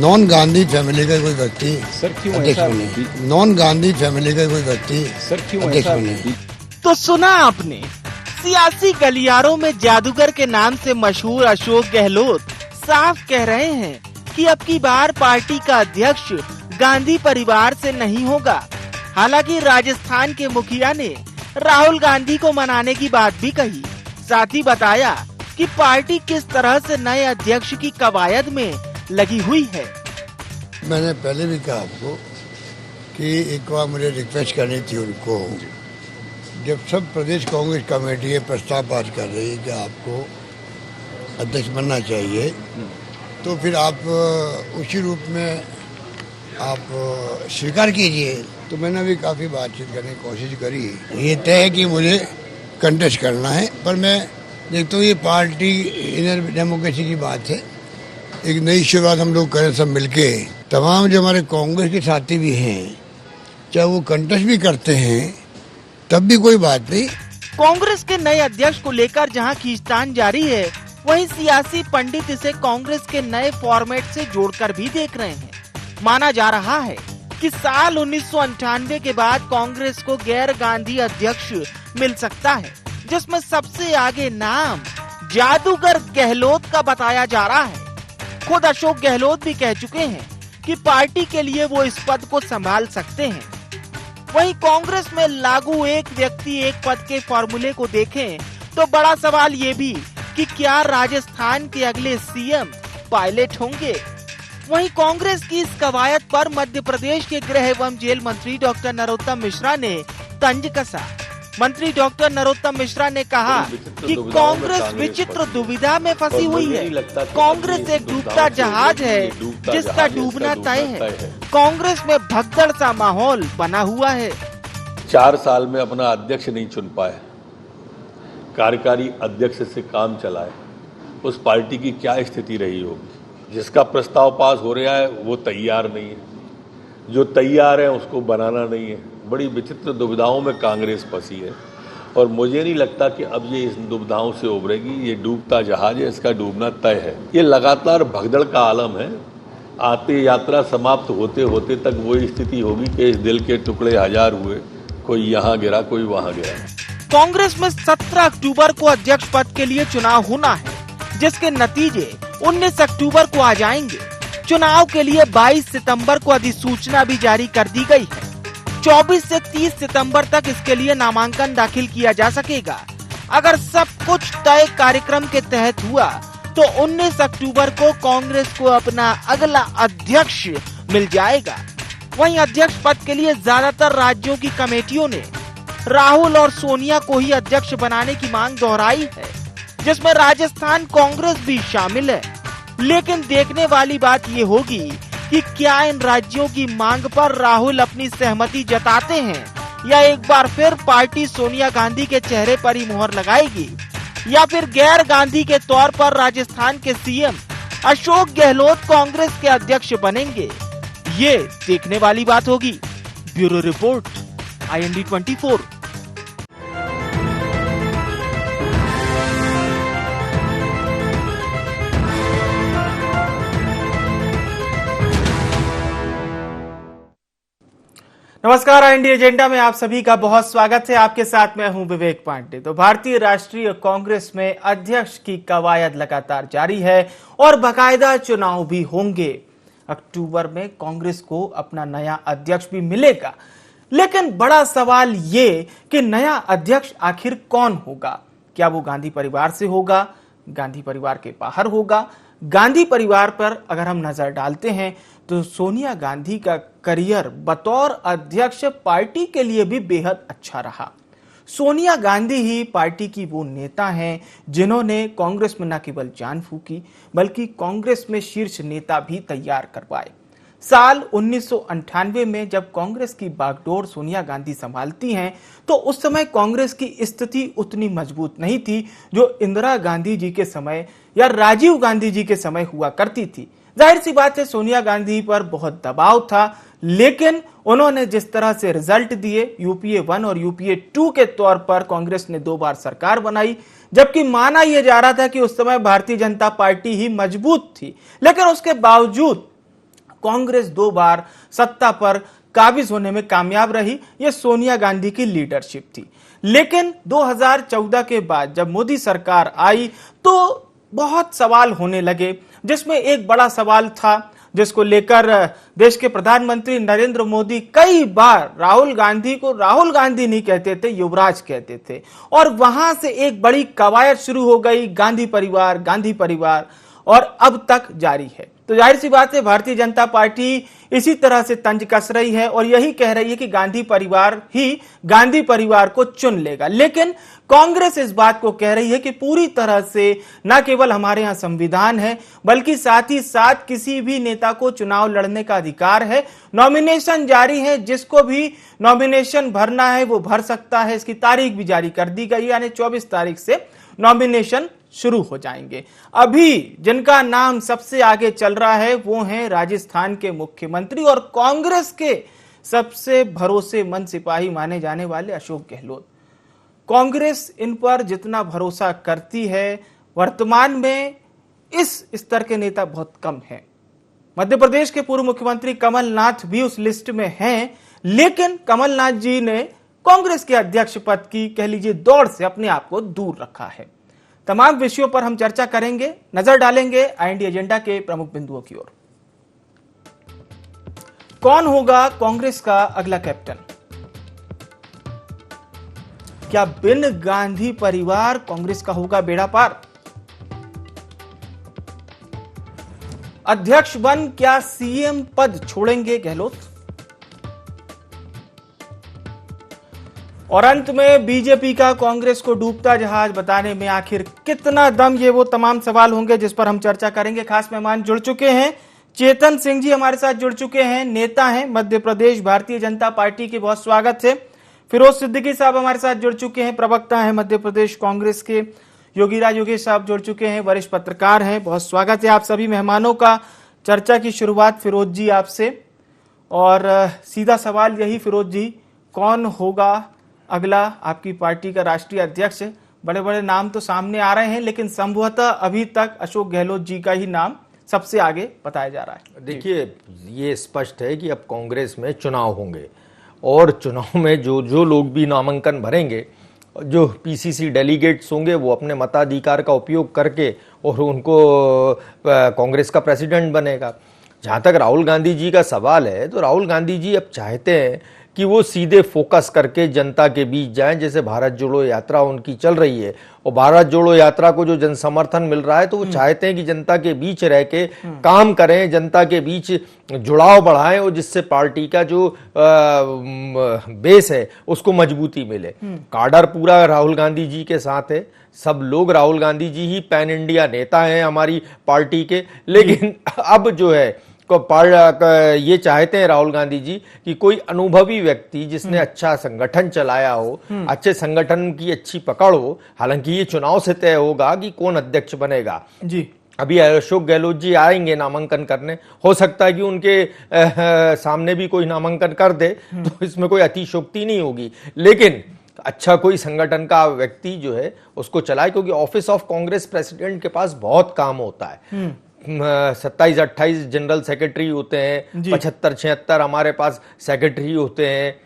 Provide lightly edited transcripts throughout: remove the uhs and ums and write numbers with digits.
Non Gandhi family का कोई व्यक्ति सर क्यों अध्यक्ष ऐसा बने। नॉन गांधी फैमिली का कोई व्यक्ति सर क्यों अध्यक्ष ऐसा बने। तो सुना आपने, सियासी गलियारों में जादूगर के नाम से मशहूर अशोक गहलोत साफ कह रहे हैं कि अब की बार पार्टी का अध्यक्ष गांधी परिवार से नहीं होगा। हालांकि राजस्थान के मुखिया ने राहुल गांधी को मनाने की बात भी कही। साथ ही बताया कि पार्टी किस तरह से नए अध्यक्ष की कवायद में लगी हुई है। मैंने पहले भी कहा आपको कि एक बार मुझे रिक्वेस्ट करनी थी उनको, जब सब प्रदेश कांग्रेस कमेटी ये प्रस्ताव पास कर रही है कि आपको अध्यक्ष बनना चाहिए, तो फिर आप उसी रूप में आप स्वीकार कीजिए। तो मैंने भी काफ़ी बातचीत करने की कोशिश करी। ये तय है कि मुझे कंटेस्ट करना है, पर मैं देखता हूँ ये पार्टी इनर डेमोक्रेसी की बात है। एक नई शुरुआत हम लोग करें सब मिलके। तमाम जो हमारे कांग्रेस के साथी भी हैं, चाहे वो कंटेस्ट भी करते हैं, तब भी कोई बात नहीं। कांग्रेस के नए अध्यक्ष को लेकर जहां खींचतान जारी है, वहीं सियासी पंडित इसे कांग्रेस के नए फॉर्मेट से जोड़कर भी देख रहे हैं। माना जा रहा है कि साल 1998 के बाद कांग्रेस को गैर गांधी अध्यक्ष मिल सकता है, जिसमें सबसे आगे नाम जादूगर गहलोत का बताया जा रहा है। खुद अशोक गहलोत भी कह चुके हैं कि पार्टी के लिए वो इस पद को संभाल सकते हैं। वहीं कांग्रेस में लागू एक व्यक्ति एक पद के फॉर्मूले को देखें तो बड़ा सवाल ये भी कि क्या राजस्थान के अगले सीएम पायलट होंगे। वहीं कांग्रेस की इस कवायद पर मध्य प्रदेश के गृह एवं जेल मंत्री डॉक्टर नरोत्तम मिश्रा ने तंज कसा। मंत्री डॉक्टर नरोत्तम मिश्रा ने कहा कि कांग्रेस विचित्र दुविधा में फंसी हुई है। कांग्रेस एक डूबता जहाज है जिसका डूबना तय है। कांग्रेस में भगदड़ सा माहौल बना हुआ है। 4 साल में अपना अध्यक्ष नहीं चुन पाए, कार्यकारी अध्यक्ष से काम चलाए, उस पार्टी की क्या स्थिति रही होगी। जिसका प्रस्ताव पास हो रहा है वो तैयार नहीं है, जो तैयार है उसको बनाना नहीं है। बड़ी विचित्र दुविधाओं में कांग्रेस फंसी है और मुझे नहीं लगता कि अब ये इस दुविधाओं से उभरेगी। ये डूबता जहाज है, इसका डूबना तय है। ये लगातार भगदड़ का आलम है। आते यात्रा समाप्त होते होते तक वही स्थिति होगी कि इस दिल के टुकड़े हजार हुए, कोई यहाँ गिरा कोई वहाँ गिरा। कांग्रेस में 17 अक्टूबर को अध्यक्ष पद के लिए चुनाव होना है, जिसके नतीजे 19 अक्टूबर को आ जाएंगे। चुनाव के लिए 22 सितंबर को अधिसूचना भी जारी कर दी गई है। 24 से 30 सितंबर तक इसके लिए नामांकन दाखिल किया जा सकेगा। अगर सब कुछ तय कार्यक्रम के तहत हुआ तो 19 अक्टूबर को कांग्रेस को अपना अगला अध्यक्ष मिल जाएगा। वहीं अध्यक्ष पद के लिए ज्यादातर राज्यों की कमेटियों ने राहुल और सोनिया को ही अध्यक्ष बनाने की मांग दोहराई है, जिसमें राजस्थान कांग्रेस भी शामिल है। लेकिन देखने वाली बात ये होगी कि क्या इन राज्यों की मांग पर राहुल अपनी सहमति जताते हैं या एक बार फिर पार्टी सोनिया गांधी के चेहरे पर ही मुहर लगाएगी, या फिर गैर गांधी के तौर पर राजस्थान के सीएम अशोक गहलोत कांग्रेस के अध्यक्ष बनेंगे। ये देखने वाली बात होगी। Bureau report, IND 24। नमस्कार, IND एजेंडा में आप सभी का बहुत स्वागत है। आपके साथ मैं हूं विवेक पांडे। तो भारतीय राष्ट्रीय कांग्रेस में अध्यक्ष की कवायद लगातार जारी है और बाकायदा चुनाव भी होंगे। अक्टूबर में कांग्रेस को अपना नया अध्यक्ष भी मिलेगा, लेकिन बड़ा सवाल ये कि नया अध्यक्ष आखिर कौन होगा। क्या वो गांधी परिवार से होगा, गांधी परिवार के बाहर होगा। गांधी परिवार पर अगर हम नजर डालते हैं तो सोनिया गांधी का करियर बतौर अध्यक्ष पार्टी के लिए भी बेहद अच्छा रहा। सोनिया गांधी ही पार्टी की वो नेता हैं जिन्होंने कांग्रेस में न केवल जान फूकी बल्कि कांग्रेस में शीर्ष नेता भी तैयार करवाए। साल 1998 में जब कांग्रेस की बागडोर सोनिया गांधी संभालती हैं तो उस समय कांग्रेस की स्थिति उतनी मजबूत नहीं थी जो इंदिरा गांधी जी के समय या राजीव गांधी जी के समय हुआ करती थी। जाहिर सी बात है सोनिया गांधी पर बहुत दबाव था, लेकिन उन्होंने जिस तरह से रिजल्ट दिए, यूपीए 1 और यूपीए 2 के तौर पर कांग्रेस ने 2 बार सरकार बनाई, जबकि माना यह जा रहा था कि उस समय भारतीय जनता पार्टी ही मजबूत थी। लेकिन उसके बावजूद कांग्रेस 2 बार सत्ता पर काबिज होने में कामयाब रही। यह सोनिया गांधी की लीडरशिप थी। लेकिन 2014 के बाद जब मोदी सरकार आई तो बहुत सवाल होने लगे, जिसमें एक बड़ा सवाल था जिसको लेकर देश के प्रधानमंत्री नरेंद्र मोदी कई बार राहुल गांधी को राहुल गांधी नहीं कहते थे, युवराज कहते थे। और वहां से एक बड़ी कवायद शुरू हो गई, गांधी परिवार, और अब तक जारी है। तो जाहिर सी बात है भारतीय जनता पार्टी इसी तरह से तंज कस रही है और यही कह रही है कि गांधी परिवार ही गांधी परिवार को चुन लेगा। लेकिन कांग्रेस इस बात को कह रही है कि पूरी तरह से न केवल हमारे यहां संविधान है, बल्कि साथ ही साथ किसी भी नेता को चुनाव लड़ने का अधिकार है। नॉमिनेशन जारी है, जिसको भी नॉमिनेशन भरना है वो भर सकता है। इसकी तारीख भी जारी कर दी गई, यानी 24 तारीख से नॉमिनेशन शुरू हो जाएंगे। अभी जिनका नाम सबसे आगे चल रहा है वो हैं राजस्थान के मुख्यमंत्री और कांग्रेस के सबसे भरोसेमंद सिपाही माने जाने वाले अशोक गहलोत। कांग्रेस इन पर जितना भरोसा करती है, वर्तमान में इस स्तर के नेता बहुत कम हैं। मध्य प्रदेश के पूर्व मुख्यमंत्री कमलनाथ भी उस लिस्ट में हैं, लेकिन कमलनाथ जी ने कांग्रेस के अध्यक्ष पद की कह लीजिए दौड़ से अपने आप को दूर रखा है। तमाम विषयों पर हम चर्चा करेंगे, नजर डालेंगे आईएनडी एजेंडा के प्रमुख बिंदुओं की ओर। कौन होगा कांग्रेस का अगला कैप्टन? क्या बिन गांधी परिवार कांग्रेस का होगा बेड़ा पार? अध्यक्ष बन क्या सीएम पद छोड़ेंगे गहलोत? और अंत में बीजेपी का कांग्रेस को डूबता जहाज बताने में आखिर कितना दम, ये वो तमाम सवाल होंगे जिस पर हम चर्चा करेंगे। खास मेहमान जुड़ चुके हैं, चेतन सिंह जी हमारे साथ जुड़ चुके हैं, नेता हैं मध्य प्रदेश भारतीय जनता पार्टी के, बहुत स्वागत है। फिरोज सिद्दीकी साहब हमारे साथ जुड़ चुके हैं, प्रवक्ता हैं मध्य प्रदेश कांग्रेस के। योगीराज योगेश साहब जुड़ चुके हैं, वरिष्ठ पत्रकार हैं। बहुत स्वागत है आप सभी मेहमानों का। चर्चा की शुरुआत फिरोज जी आपसे, और सीधा सवाल यही फिरोज जी, कौन होगा अगला आपकी पार्टी का राष्ट्रीय अध्यक्ष? बड़े बड़े नाम तो सामने आ रहे हैं, लेकिन संभवतः अभी तक अशोक गहलोत जी का ही नाम सबसे आगे बताया जा रहा है। देखिए, ये स्पष्ट है कि अब कांग्रेस में चुनाव होंगे और चुनाव में जो लोग भी नामांकन भरेंगे, जो पीसीसी डेलीगेट्स होंगे, वो अपने मताधिकार का उपयोग करके और उनको कांग्रेस का प्रेसिडेंट बनेगा। जहाँ तक राहुल गांधी जी का सवाल है, तो राहुल गांधी जी अब चाहते हैं कि वो सीधे फोकस करके जनता के बीच जाएं। जैसे भारत जोड़ो यात्रा उनकी चल रही है और भारत जोड़ो यात्रा को जो जन समर्थन मिल रहा है, तो वो चाहते हैं कि जनता के बीच रह के काम करें, जनता के बीच जुड़ाव बढ़ाएं और जिससे पार्टी का जो बेस है उसको मजबूती मिले। काडर पूरा राहुल गांधी जी के साथ है, सब लोग राहुल गांधी जी ही पैन इंडिया नेता हैं हमारी पार्टी के। लेकिन अब जो है ये चाहते हैं राहुल गांधी जी कि कोई अनुभवी व्यक्ति जिसने अच्छा संगठन चलाया हो, अच्छे संगठन की अच्छी पकड़ हो। हालांकि ये चुनाव से तय होगा कि कौन अध्यक्ष बनेगा जी। अभी अशोक गहलोत जी आएंगे नामांकन करने, हो सकता है कि उनके सामने भी कोई नामांकन कर दे, तो इसमें कोई अतिशयोक्ति नहीं होगी। लेकिन अच्छा कोई संगठन का व्यक्ति जो है उसको चलाए, क्योंकि ऑफिस ऑफ कांग्रेस प्रेसिडेंट के पास बहुत काम होता है। 27-28 जनरल सेक्रेटरी होते हैं, 75-76 हमारे पास सेक्रेटरी होते हैं,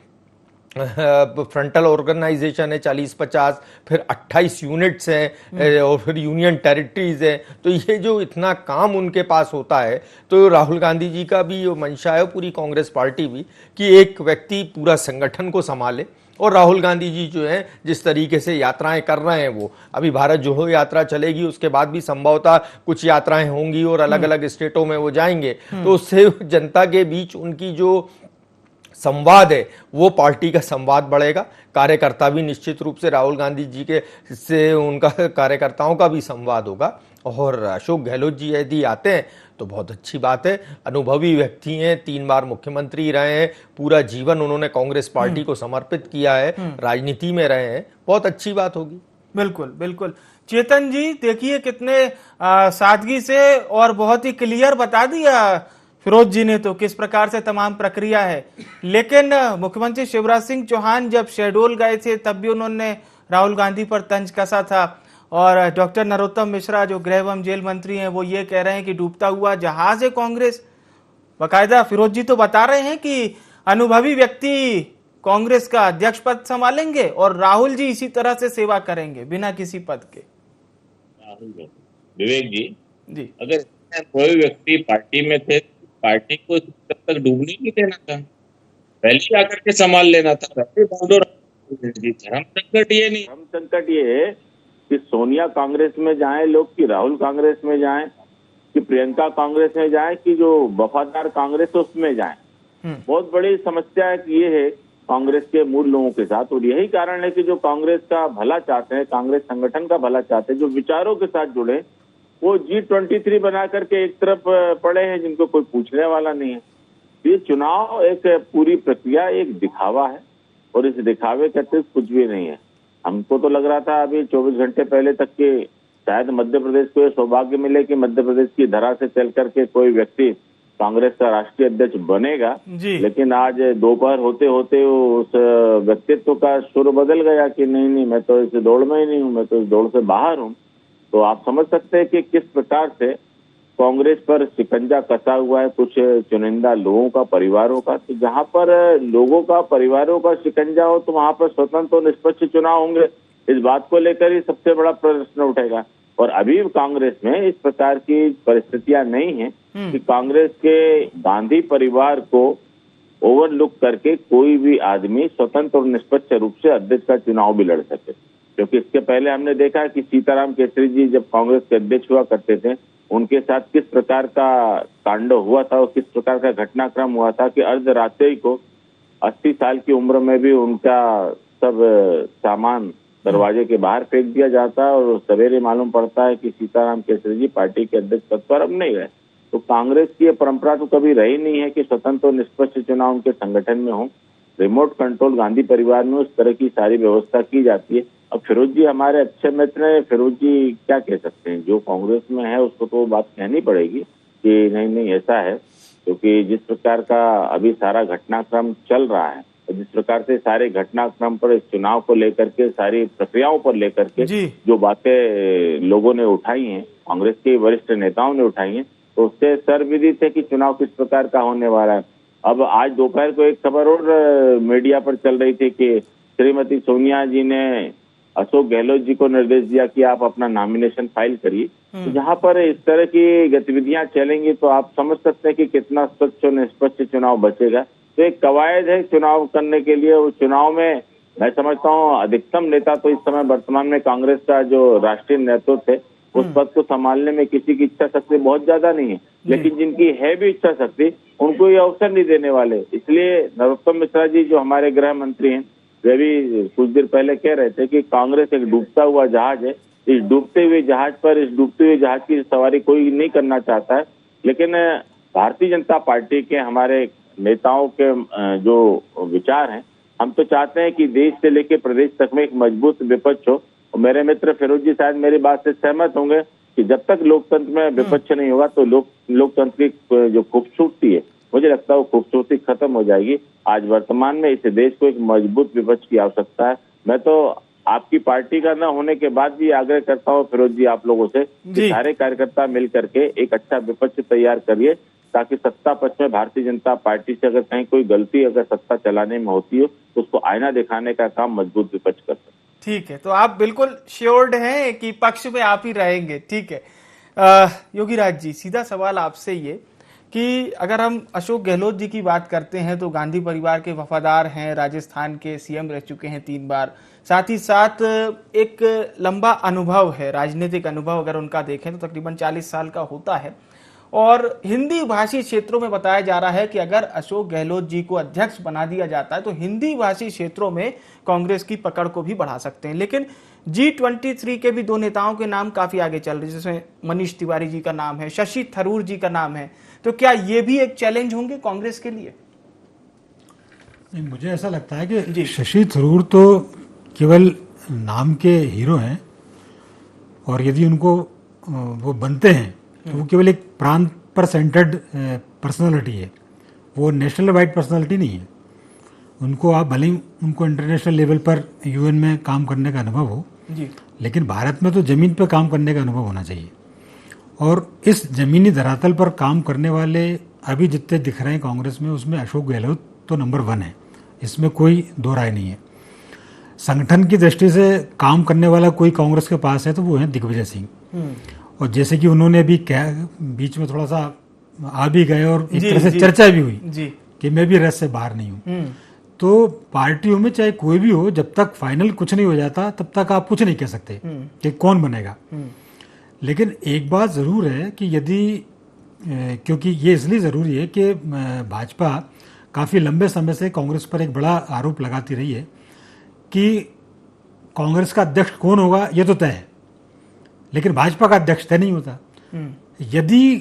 फ्रंटल ऑर्गेनाइजेशन है 40-50, फिर 28 यूनिट्स हैं और फिर यूनियन टेरिटरीज हैं। तो ये जो इतना काम उनके पास होता है, तो राहुल गांधी जी का भी मंशा है, पूरी कांग्रेस पार्टी भी, कि एक व्यक्ति पूरा संगठन को संभाले। और राहुल गांधी जी जो हैं जिस तरीके से यात्राएं कर रहे हैं, वो अभी भारत जोड़ो यात्रा चलेगी, उसके बाद भी संभवतः कुछ यात्राएं होंगी और अलग अलग स्टेटों में वो जाएंगे, तो उससे जनता के बीच उनकी जो संवाद है वो पार्टी का संवाद बढ़ेगा। कार्यकर्ता भी निश्चित रूप से राहुल गांधी जी के से उनका कार्यकर्ताओं का भी संवाद होगा। और अशोक गहलोत जी यदि आते हैं तो बहुत अच्छी बात है। अनुभवी व्यक्ति हैं, 3 बार मुख्यमंत्री रहे हैं, पूरा जीवन उन्होंने कांग्रेस पार्टी को समर्पित किया है, राजनीति में रहे हैं, बहुत अच्छी बात होगी। बिल्कुल बिल्कुल। चेतन जी देखिए कितने सादगी से और बहुत ही क्लियर बता दिया फिरोज जी ने तो किस प्रकार से तमाम प्रक्रिया है। लेकिन मुख्यमंत्री शिवराज सिंह चौहान जब शहडोल गए थे तब भी उन्होंने राहुल गांधी पर तंज कसा था, और डॉक्टर नरोत्तम मिश्रा जो गृह एवं जेल मंत्री हैं वो ये कह रहे हैं कि डूबता हुआ जहाज है कांग्रेस। बाकायदा फिरोज जी तो बता रहे हैं कि अनुभवी व्यक्ति कांग्रेस का अध्यक्ष पद संभालेंगे और राहुल जी इसी तरह से सेवा करेंगे बिना किसी पद के। विवेक जी, जी अगर कोई व्यक्ति पार्टी में थे, पार्टी को तब तक डूबने नहीं देना था, पहले ही आकर के संभाल लेना था। धर्म संकट ये नहीं, धर्म संकट ये है कि सोनिया कांग्रेस में जाए लोग, कि राहुल कांग्रेस में जाए, कि प्रियंका कांग्रेस में जाए, कि जो वफादार कांग्रेस है उसमें जाए। बहुत बड़ी समस्या है कि ये है कांग्रेस के मूल लोगों के साथ। और यही कारण है कि जो कांग्रेस का भला चाहते हैं, कांग्रेस संगठन का भला चाहते हैं, जो विचारों के साथ जुड़े, वो G23 बना करके एक तरफ पड़े हैं जिनको कोई पूछने वाला नहीं है। ये चुनाव एक पूरी प्रक्रिया, एक दिखावा है और इस दिखावे के अतिरिक्त कुछ भी नहीं है। हमको तो लग रहा था अभी 24 घंटे पहले तक के शायद मध्य प्रदेश को ये सौभाग्य मिले कि मध्य प्रदेश की धरा से चल करके कोई व्यक्ति कांग्रेस का राष्ट्रीय अध्यक्ष बनेगा, लेकिन आज दोपहर होते होते उस व्यक्तित्व का सुर बदल गया कि नहीं, मैं तो इस दौड़ में ही नहीं हूँ, मैं तो इस दौड़ से बाहर हूँ। तो आप समझ सकते हैं कि किस प्रकार से कांग्रेस पर शिकंजा कसा हुआ है कुछ चुनिंदा लोगों का, परिवारों का। तो जहां पर लोगों का, परिवारों का शिकंजा हो तो वहां पर स्वतंत्र और निष्पक्ष चुनाव होंगे, इस बात को लेकर ही सबसे बड़ा प्रश्न उठेगा। और अभी कांग्रेस में इस प्रकार की परिस्थितियां नहीं है कि कांग्रेस के गांधी परिवार को ओवरलुक करके कोई भी आदमी स्वतंत्र और निष्पक्ष रूप से अध्यक्ष का चुनाव भी लड़ सके। क्योंकि इसके पहले हमने देखा कि सीताराम केसरी जी जब कांग्रेस के अध्यक्ष हुआ करते थे, उनके साथ किस प्रकार का तांडव हुआ था और किस प्रकार का घटनाक्रम हुआ था कि अर्धरात्रि को 80 साल की उम्र में भी उनका सब सामान दरवाजे के बाहर फेंक दिया जाता है और सवेरे मालूम पड़ता है कि सीताराम केसरी जी पार्टी के अध्यक्ष पद पर अब नहीं रहे। तो कांग्रेस की परंपरा तो कभी रही नहीं है कि स्वतंत्र और निष्पक्ष चुनाव उनके संगठन में हो। रिमोट कंट्रोल गांधी परिवार में उस तरह की सारी व्यवस्था की जाती है। अब फिरोज जी हमारे अच्छे मित्र हैं, फिरोज जी क्या कह सकते हैं? जो कांग्रेस में है उसको तो बात कहनी पड़ेगी कि नहीं ऐसा है, क्योंकि जिस प्रकार का अभी सारा घटनाक्रम चल रहा है, जिस प्रकार से सारे घटनाक्रम पर, इस चुनाव को लेकर के, सारी प्रक्रियाओं पर लेकर के जो बातें लोगों ने उठाई हैं, कांग्रेस के वरिष्ठ नेताओं ने उठाई हैं, तो उससे सर्वविदित है कि चुनाव किस प्रकार का होने वाला है। अब आज दोपहर को एक खबर और मीडिया पर चल रही थी कि श्रीमती सोनिया जी ने अशोक गहलोत जी को निर्देश दिया कि आप अपना नॉमिनेशन फाइल करिए। तो जहां पर इस तरह की गतिविधियां चलेंगी तो आप समझ सकते हैं कि कितना स्वच्छ और निष्पक्ष चुनाव बचेगा। तो एक कवायद है चुनाव करने के लिए। उस चुनाव में मैं समझता हूँ अधिकतम नेता तो इस समय वर्तमान में कांग्रेस का जो राष्ट्रीय नेतृत्व है उस पद को संभालने में किसी की इच्छा शक्ति बहुत ज्यादा नहीं है, लेकिन जिनकी है भी इच्छा शक्ति उनको ये अवसर नहीं देने वाले। इसलिए नरोत्तम मिश्रा जी जो हमारे गृह मंत्री हैं, वे भी कुछ देर पहले कह रहे थे कि कांग्रेस एक डूबता हुआ जहाज है, इस डूबते हुए जहाज पर, इस डूबते हुए जहाज की सवारी कोई नहीं करना चाहता है। लेकिन भारतीय जनता पार्टी के हमारे नेताओं के जो विचार हैं, हम तो चाहते हैं कि देश से लेकर प्रदेश तक में एक मजबूत विपक्ष हो। और मेरे मित्र फिरोज जी शायद मेरी बात से सहमत होंगे कि जब तक लोकतंत्र में विपक्ष नहीं होगा तो लोकतंत्र की जो खूबसूरती है, मुझे लगता है वो खूबसूरती खत्म हो जाएगी। आज वर्तमान में इस देश को एक मजबूत विपक्ष की आवश्यकता है। मैं तो आपकी पार्टी का न होने के बाद भी आग्रह करता हूँ फिरोज जी आप लोगों से कि सारे कार्यकर्ता मिल करके एक अच्छा विपक्ष तैयार करिए, ताकि सत्ता पक्ष में भारतीय जनता पार्टी से अगर कहीं कोई गलती अगर सत्ता चलाने में होती हो तो उसको आईना दिखाने का काम मजबूत विपक्ष कर सकते। ठीक है, तो आप बिल्कुल श्योर्ड हैं कि पक्ष में आप ही रहेंगे। ठीक है योगी राज जी, सीधा सवाल आपसे ये कि अगर हम अशोक गहलोत जी की बात करते हैं तो गांधी परिवार के वफादार हैं, राजस्थान के सीएम रह चुके हैं 3 बार, साथ ही साथ एक लंबा अनुभव है, राजनीतिक अनुभव अगर उनका देखें तो तकरीबन 40 साल का होता है। और हिंदी भाषी क्षेत्रों में बताया जा रहा है कि अगर अशोक गहलोत जी को अध्यक्ष बना दिया जाता है तो हिंदी भाषी क्षेत्रों में कांग्रेस की पकड़ को भी बढ़ा सकते हैं। लेकिन G23 के भी 2 नेताओं के नाम काफी आगे चल रहे हैं, जिसमें मनीष तिवारी जी का नाम है, शशि थरूर जी का नाम है। तो क्या ये भी एक चैलेंज होंगे कांग्रेस के लिए? नहीं, मुझे ऐसा लगता है कि शशि थरूर तो केवल नाम के हीरो हैं और यदि उनको वो बनते हैं तो वो केवल एक प्रांत पर सेंटर्ड पर्सनालिटी है, वो नेशनल वाइड पर्सनालिटी नहीं है। उनको आप भले ही उनको इंटरनेशनल लेवल पर यूएन में काम करने का अनुभव हो जी, लेकिन भारत में तो जमीन पर काम करने का अनुभव होना चाहिए। और इस जमीनी धरातल पर काम करने वाले अभी जितने दिख रहे हैं कांग्रेस में, उसमें अशोक गहलोत तो नंबर 1 है, इसमें कोई दो राय नहीं है। संगठन की दृष्टि से काम करने वाला कोई कांग्रेस के पास है तो वो है दिग्विजय सिंह। और जैसे कि उन्होंने अभी बीच में थोड़ा सा आ भी गए और एक तरह से चर्चा भी हुई कि मैं भी रेस से बाहर नहीं हूँ। तो पार्टियों में चाहे कोई भी हो, जब तक फाइनल कुछ नहीं हो जाता तब तक आप कुछ नहीं कह सकते कि कौन बनेगा। लेकिन एक बात जरूर है कि यदि क्योंकि ये इसलिए जरूरी है कि भाजपा काफी लंबे समय से कांग्रेस पर एक बड़ा आरोप लगाती रही है कि कांग्रेस का अध्यक्ष कौन होगा ये तो तय है, लेकिन भाजपा का अध्यक्ष तय नहीं होता। यदि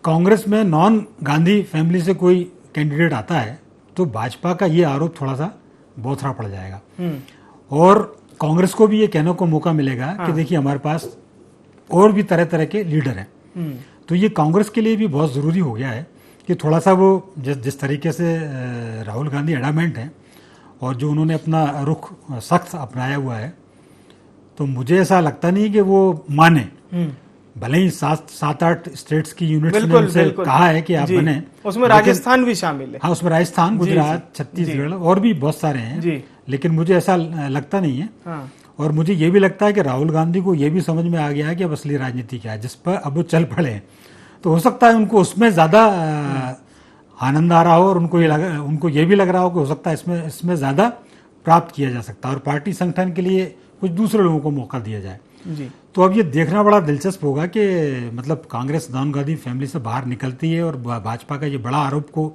कांग्रेस में नॉन गांधी फैमिली से कोई कैंडिडेट आता है तो भाजपा का ये आरोप थोड़ा सा बोथरा पड़ जाएगा और कांग्रेस को भी ये कहने को मौका मिलेगा कि देखिए हमारे पास और भी तरह तरह के लीडर हैं। तो ये कांग्रेस के लिए भी बहुत ज़रूरी हो गया है कि थोड़ा सा वो जिस तरीके से राहुल गांधी एडामेंट हैं और जो उन्होंने अपना रुख सख्त अपनाया हुआ है, तो मुझे ऐसा लगता नहीं कि वो माने। भले ही 7-8 स्टेट्स की यूनिट्स ने उनसे कहा है कि आप बने, उसमें राजस्थान भी शामिल है। हाँ, उसमें राजस्थान, गुजरात, छत्तीसगढ़ और भी बहुत सारे हैं, लेकिन मुझे ऐसा लगता नहीं है। हाँ। और मुझे ये भी लगता है कि राहुल गांधी को ये भी समझ में आ गया है कि अब असली राजनीति क्या है, जिस पर अब वो चल पड़े। तो हो सकता है उनको उसमें ज्यादा आनंद आ रहा हो और उनको ये भी लग रहा हो कि हो सकता है इसमें ज्यादा प्राप्त किया जा सकता है और पार्टी संगठन के लिए कुछ दूसरे लोगों को मौका दिया जाए। तो अब ये देखना बड़ा दिलचस्प होगा कि मतलब कांग्रेस नॉन गांधी फैमिली से बाहर निकलती है और भाजपा का ये बड़ा आरोप को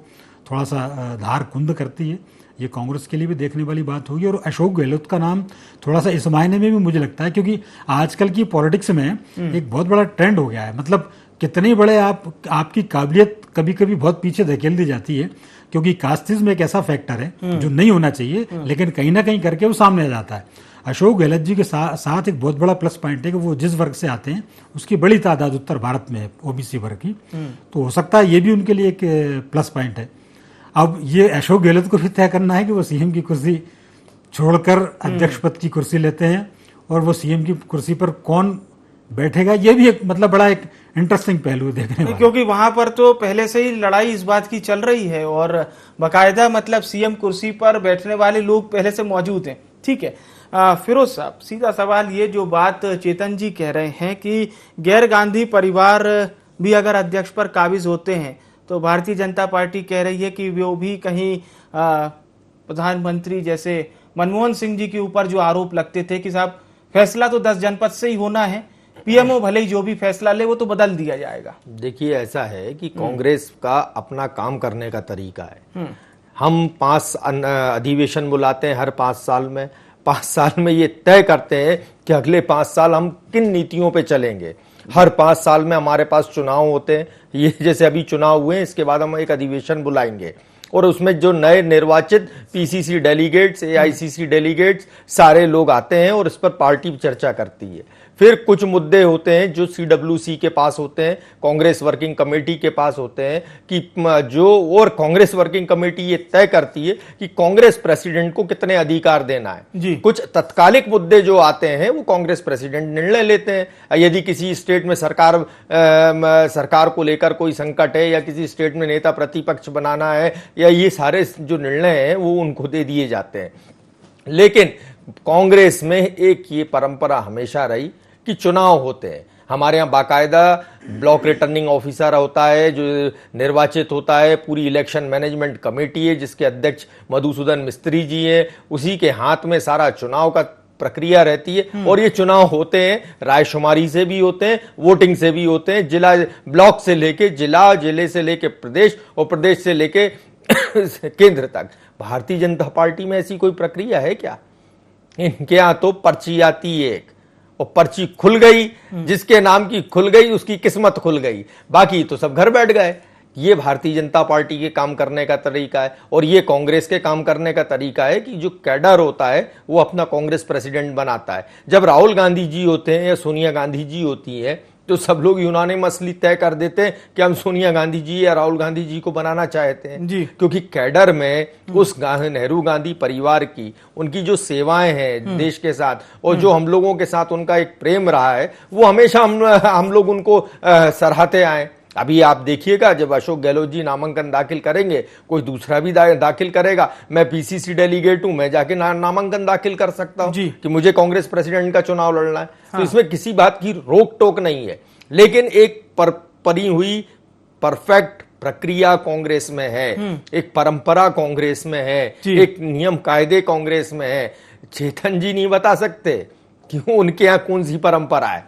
थोड़ा सा धार कुंद करती है। ये कांग्रेस के लिए भी देखने वाली बात होगी। और अशोक गहलोत का नाम थोड़ा सा इस मायने में भी मुझे लगता है क्योंकि आजकल की पॉलिटिक्स में एक बहुत बड़ा ट्रेंड हो गया है। मतलब कितने बड़े आपकी काबिलियत कभी कभी बहुत पीछे धकेल दी जाती है, क्योंकि कास्टिज्म एक ऐसा फैक्टर है जो नहीं होना चाहिए, लेकिन कहीं ना कहीं करके वो सामने आ जाता है। अशोक गहलोत जी के साथ एक बहुत बड़ा प्लस पॉइंट है कि वो जिस वर्ग से आते हैं उसकी बड़ी तादाद उत्तर भारत में है, ओबीसी वर्ग की। तो हो सकता है ये भी उनके लिए एक प्लस पॉइंट है। अब ये अशोक गहलोत को भी तय करना है कि वो सीएम की कुर्सी छोड़कर अध्यक्ष पद की कुर्सी लेते हैं और वो सीएम की कुर्सी पर कौन बैठेगा, ये भी एक मतलब बड़ा एक इंटरेस्टिंग पहलू है देखने वाला। क्योंकि वहां पर तो पहले से ही लड़ाई इस बात की चल रही है और बाकायदा मतलब सीएम कुर्सी पर बैठने वाले लोग पहले से मौजूद हैं। ठीक है फिरोज साहब, सीधा सवाल ये जो बात चेतन जी कह रहे हैं कि गैर गांधी परिवार भी अगर अध्यक्ष पर काबिज होते हैं तो भारतीय जनता पार्टी कह रही है कि वो भी कहीं प्रधानमंत्री जैसे मनमोहन सिंह जी के ऊपर जो आरोप लगते थे कि साहब फैसला तो 10 जनपद से ही होना है, पीएमओ भले ही जो भी फैसला ले वो तो बदल दिया जाएगा। देखिए ऐसा है कि कांग्रेस का अपना काम करने का तरीका है। हम 5 अधिवेशन बुलाते हैं हर 5 साल में। 5 साल में ये तय करते हैं कि अगले 5 साल हम किन नीतियों पे चलेंगे। हर 5 साल में हमारे पास चुनाव होते हैं, ये जैसे अभी चुनाव हुए, इसके बाद हम एक अधिवेशन बुलाएंगे और उसमें जो नए निर्वाचित पीसीसी डेलीगेट्स, एआईसीसी डेलीगेट्स सारे लोग आते हैं और इस पर पार्टी चर्चा करती है। फिर कुछ मुद्दे होते हैं जो सीडब्ल्यूसी के पास होते हैं, कांग्रेस वर्किंग कमेटी के पास होते हैं कि जो और कांग्रेस वर्किंग कमेटी ये तय करती है कि कांग्रेस प्रेसिडेंट को कितने अधिकार देना है। कुछ तत्कालिक मुद्दे जो आते हैं वो कांग्रेस प्रेसिडेंट निर्णय लेते हैं। यदि किसी स्टेट में सरकार को लेकर कोई संकट है या किसी स्टेट में नेता प्रतिपक्ष बनाना है या ये सारे जो निर्णय हैं वो उनको दे दिए जाते हैं। लेकिन कांग्रेस में एक ये परंपरा हमेशा रही कि चुनाव होते हैं। हमारे यहाँ बाकायदा ब्लॉक रिटर्निंग ऑफिसर होता है जो निर्वाचित होता है, पूरी इलेक्शन मैनेजमेंट कमेटी है जिसके अध्यक्ष मधुसूदन मिस्त्री जी हैं, उसी के हाथ में सारा चुनाव का प्रक्रिया रहती है। और ये चुनाव होते हैं, रायशुमारी से भी होते हैं, वोटिंग से भी होते हैं, जिला ब्लॉक से लेके जिला, जिले से लेके प्रदेश और प्रदेश से लेके केंद्र तक। भारतीय जनता पार्टी में ऐसी कोई प्रक्रिया है क्या? इनके यहां तो पर्ची आती है एक, और पर्ची खुल गई, जिसके नाम की खुल गई उसकी किस्मत खुल गई, बाकी तो सब घर बैठ गए। ये भारतीय जनता पार्टी के काम करने का तरीका है और ये कांग्रेस के काम करने का तरीका है कि जो कैडर होता है वो अपना कांग्रेस प्रेसिडेंट बनाता है। जब राहुल गांधी जी होते हैं या सोनिया गांधी जी होती है तो सब लोग यूनानिमसली तय कर देते हैं कि हम सोनिया गांधी जी या राहुल गांधी जी को बनाना चाहते हैं जी। क्योंकि कैडर में उस नेहरू गांधी परिवार की उनकी जो सेवाएं हैं देश के साथ और जो हम लोगों के साथ उनका एक प्रेम रहा है वो हमेशा हम लोग उनको सराहते आए। अभी आप देखिएगा जब अशोक गहलोत जी नामांकन दाखिल करेंगे, कोई दूसरा भी दाखिल करेगा, मैं पीसीसी डेलीगेट हूं, मैं जाके नामांकन दाखिल कर सकता हूं कि मुझे कांग्रेस प्रेसिडेंट का चुनाव लड़ना है। तो इसमें किसी बात की रोक टोक नहीं है, लेकिन एक परी हुई परफेक्ट प्रक्रिया कांग्रेस में है, एक परंपरा कांग्रेस में है, एक नियम कायदे कांग्रेस में है। चेतन जी नहीं बता सकते क्यों उनके यहाँ कौन सी परंपरा है।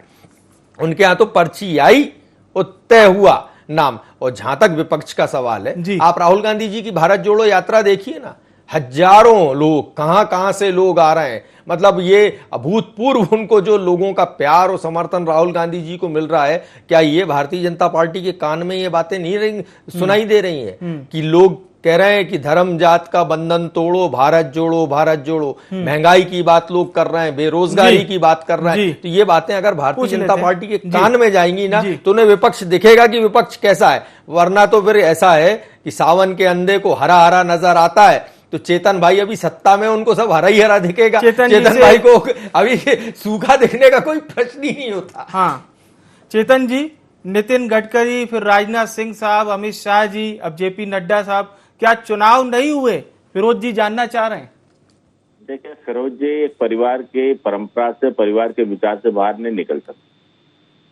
उनके यहाँ तो पर्ची आई और तय हुआ नाम। और जहां तक विपक्ष का सवाल है, आप राहुल गांधी जी की भारत जोड़ो यात्रा देखिए ना, हजारों लोग, कहां से लोग आ रहे हैं। मतलब ये अभूतपूर्व उनको जो लोगों का प्यार और समर्थन राहुल गांधी जी को मिल रहा है, क्या ये भारतीय जनता पार्टी के कान में ये बातें नहीं सुनाई दे रही हैं कि लोग कह रहे हैं कि धर्म जात का बंधन तोड़ो, भारत जोड़ो, भारत जोड़ो। महंगाई की बात लोग कर रहे हैं, बेरोजगारी की बात कर रहे हैं। तो ये बातें अगर भारतीय जनता पार्टी के कान में जाएंगी ना, तो उन्हें विपक्ष दिखेगा कि विपक्ष कैसा है। वरना तो फिर ऐसा है कि सावन के अंधे को हरा हरा नजर आता है, तो चेतन भाई अभी सत्ता में, उनको सब हरा ही हरा दिखेगा। चेतन भाई को अभी सूखा दिखने का कोई प्रश्न ही नहीं होता। हाँ चेतन जी, नितिन गडकरी, फिर राजनाथ सिंह साहब, अमित शाह जी, अब जेपी नड्डा साहब, क्या चुनाव नहीं हुए? फिरोज जी जानना चाह रहे हैं। देखिए फिरोज जी, एक परिवार के परंपरा से, परिवार के विचार से बाहर नहीं निकल सकते।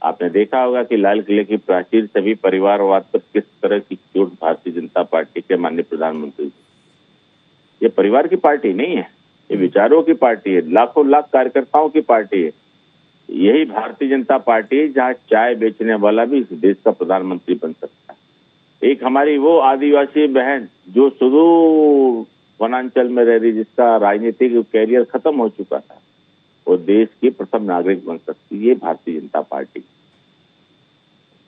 आपने देखा होगा कि लाल किले की प्राचीर से भी परिवारवाद पर किस तरह की चोट भारतीय जनता पार्टी के माननीय प्रधानमंत्री। ये परिवार की पार्टी नहीं है, ये विचारों की पार्टी है, लाखों लाख कार्यकर्ताओं की पार्टी है। यही भारतीय जनता पार्टी है जहाँ चाय बेचने वाला भी इस देश का प्रधानमंत्री बन सकता है। एक हमारी वो आदिवासी बहन जो सुदूर वनांचल में रह रही, जिसका राजनीतिक कैरियर खत्म हो चुका था, वो देश की प्रथम नागरिक बन सकती है। ये भारतीय जनता पार्टी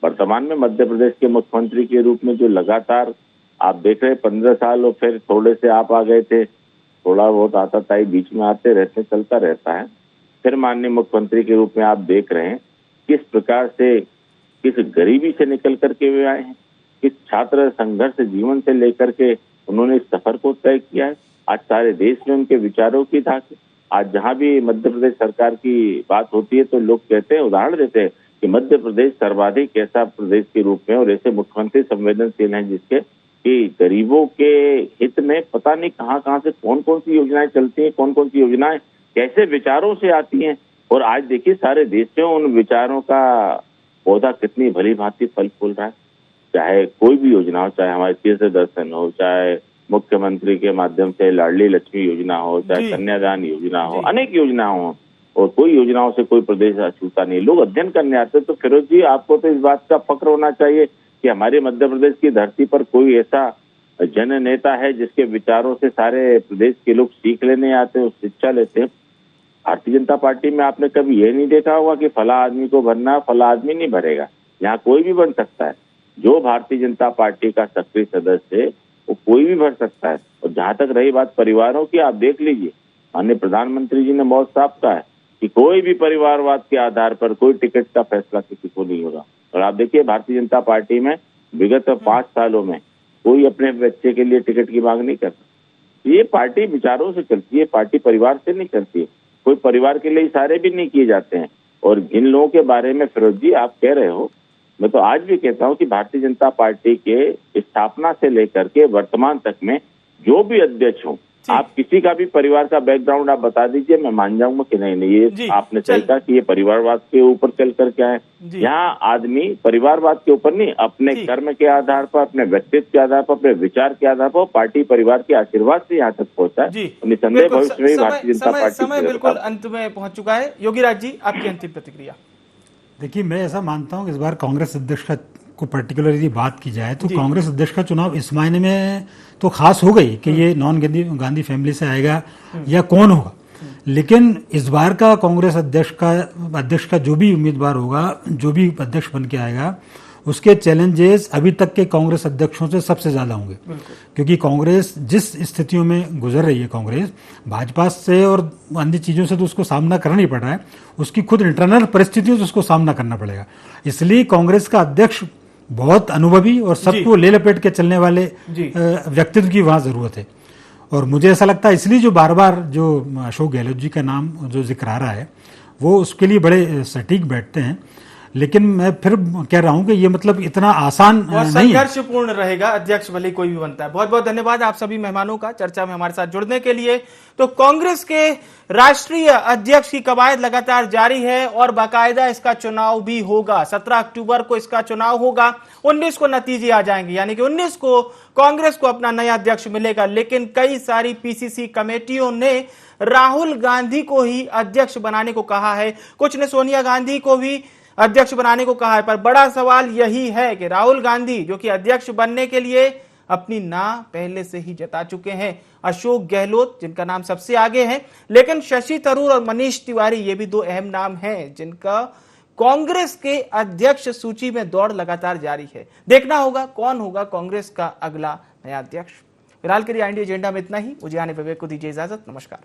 वर्तमान में मध्य प्रदेश के मुख्यमंत्री के रूप में जो लगातार आप देख रहे 15 साल, और फिर थोड़े से आप आ गए थे, थोड़ा बहुत आता था, बीच में आते रहते, चलता रहता है। फिर माननीय मुख्यमंत्री के रूप में आप देख रहे हैं किस प्रकार से, किस गरीबी से निकल करके वे आए हैं, किस छात्र संघर्ष जीवन से लेकर के उन्होंने इस सफर को तय किया है। आज सारे देश में उनके विचारों की धाक है। आज जहां भी मध्य प्रदेश सरकार की बात होती है तो लोग कहते हैं, उदाहरण देते हैं कि मध्य प्रदेश सर्वाधिक ऐसा प्रदेश के रूप में और ऐसे मुख्यमंत्री संवेदनशील हैं जिसके कि गरीबों के हित में पता नहीं कहां से कौन कौन सी योजनाएं चलती हैं, कौन कौन सी योजनाएं कैसे विचारों से आती हैं। और आज देखिए सारे देश में उन विचारों का पौधा कितनी भली भांति फल फूल रहा है। चाहे कोई भी योजना हो, चाहे हमारे तीर्थ दर्शन हो, चाहे मुख्यमंत्री के माध्यम से लाडली लक्ष्मी योजना हो, चाहे कन्यादान योजना हो, अनेक योजना हो, और कोई योजनाओं से कोई प्रदेश छूटा नहीं। लोग अध्ययन करने आते। तो फिरोज जी, आपको तो इस बात का फक्र होना चाहिए कि हमारे मध्य प्रदेश की धरती पर कोई ऐसा जन नेता है जिसके विचारों से सारे प्रदेश के लोग सीख लेने आते हैं, शिक्षा लेते हैं। भारतीय जनता पार्टी में आपने कभी ये नहीं देखा होगा कि फला आदमी को भरना, फला आदमी नहीं भरेगा। यहाँ कोई भी बन सकता है। जो भारतीय जनता पार्टी का सक्रिय सदस्य है वो कोई भी भर सकता है। और जहां तक रही बात परिवारों की, आप देख लीजिए, माननीय प्रधानमंत्री जी ने बहुत साफ कहा है कि कोई भी परिवारवाद के आधार पर कोई टिकट का फैसला किसी को नहीं होगा। और आप देखिए भारतीय जनता पार्टी में विगत 5 सालों में कोई अपने बच्चे के लिए टिकट की मांग नहीं करता। ये पार्टी विचारों से चलती है, पार्टी परिवार से नहीं चलती है। कोई परिवार के लिए इशारे भी नहीं किए जाते हैं। और जिन लोगों के बारे में फिरोज जी आप कह रहे हो, मैं तो आज भी कहता हूं कि भारतीय जनता पार्टी के स्थापना से लेकर के वर्तमान तक में जो भी अध्यक्ष हो, आप किसी का भी परिवार का बैकग्राउंड आप बता दीजिए, मैं मान जाऊंगा कि नहीं ये आपने सही कहा कि ये परिवारवाद के ऊपर चल कर क्या है। यहाँ आदमी परिवारवाद के ऊपर नहीं, अपने कर्म के आधार पर, अपने व्यक्तित्व के आधार पर, अपने विचार के आधार पर, पार्टी परिवार के आशीर्वाद से यहाँ तक पहुंचा है। निसंदेह भविष्य में भारतीय जनता पार्टी समय बिल्कुल अंत में पहुंच चुका है। योगीराज जी, आपकी अंतिम प्रतिक्रिया। देखिए, मैं ऐसा मानता हूं कि इस बार कांग्रेस अध्यक्ष का को पर्टिकुलरली बात की जाए तो कांग्रेस अध्यक्ष का चुनाव इस मायने में तो खास हो गई कि ये नॉन गांधी फैमिली से आएगा या कौन होगा। लेकिन इस बार का कांग्रेस अध्यक्ष का जो भी उम्मीदवार होगा, जो भी अध्यक्ष बन के आएगा, उसके चैलेंजेस अभी तक के कांग्रेस अध्यक्षों से सबसे ज्यादा होंगे। क्योंकि कांग्रेस जिस स्थितियों में गुजर रही है, कांग्रेस भाजपा से और अन्य चीजों से तो उसको सामना करना ही पड़ रहा है, उसकी खुद इंटरनल परिस्थितियों से उसको सामना करना पड़ेगा। इसलिए कांग्रेस का अध्यक्ष बहुत अनुभवी और सबको ले लपेट के चलने वाले व्यक्तित्व की वहां जरूरत है। और मुझे ऐसा लगता है इसलिए जो बार बार जो अशोक गहलोत जी का नाम जो जिक्र आ रहा है वो उसके लिए बड़े सटीक बैठते हैं। लेकिन मैं फिर कह रहा हूं कि ये मतलब इतना आसान बहुत नहीं है। संघर्षपूर्ण रहेगा, अध्यक्ष भले कोई भी बनता है। बहुत बहुत धन्यवाद आप सभी मेहमानों का चर्चा में हमारे साथ जुड़ने के लिए। तो कांग्रेस के राष्ट्रीय अध्यक्ष की कवायद लगातार जारी है और बाकायदा इसका चुनाव भी होगा। 17 अक्टूबर को इसका चुनाव होगा, 19 को नतीजे आ जाएंगे, यानी कि 19 को कांग्रेस को अपना नया अध्यक्ष मिलेगा। लेकिन कई सारी पीसीसी कमेटियों ने राहुल गांधी को ही अध्यक्ष बनाने को कहा है, कुछ ने सोनिया गांधी को भी अध्यक्ष बनाने को कहा है। पर बड़ा सवाल यही है कि राहुल गांधी जो कि अध्यक्ष बनने के लिए अपनी ना पहले से ही जता चुके हैं, अशोक गहलोत जिनका नाम सबसे आगे है, लेकिन शशि थरूर और मनीष तिवारी ये भी दो अहम नाम हैं जिनका कांग्रेस के अध्यक्ष सूची में दौड़ लगातार जारी है। देखना होगा कौन होगा कांग्रेस का अगला नया अध्यक्ष। फिलहाल के लिए इंडिया एजेंडा में इतना ही। मुझे आने विवेक को दीजिए इजाजत। नमस्कार।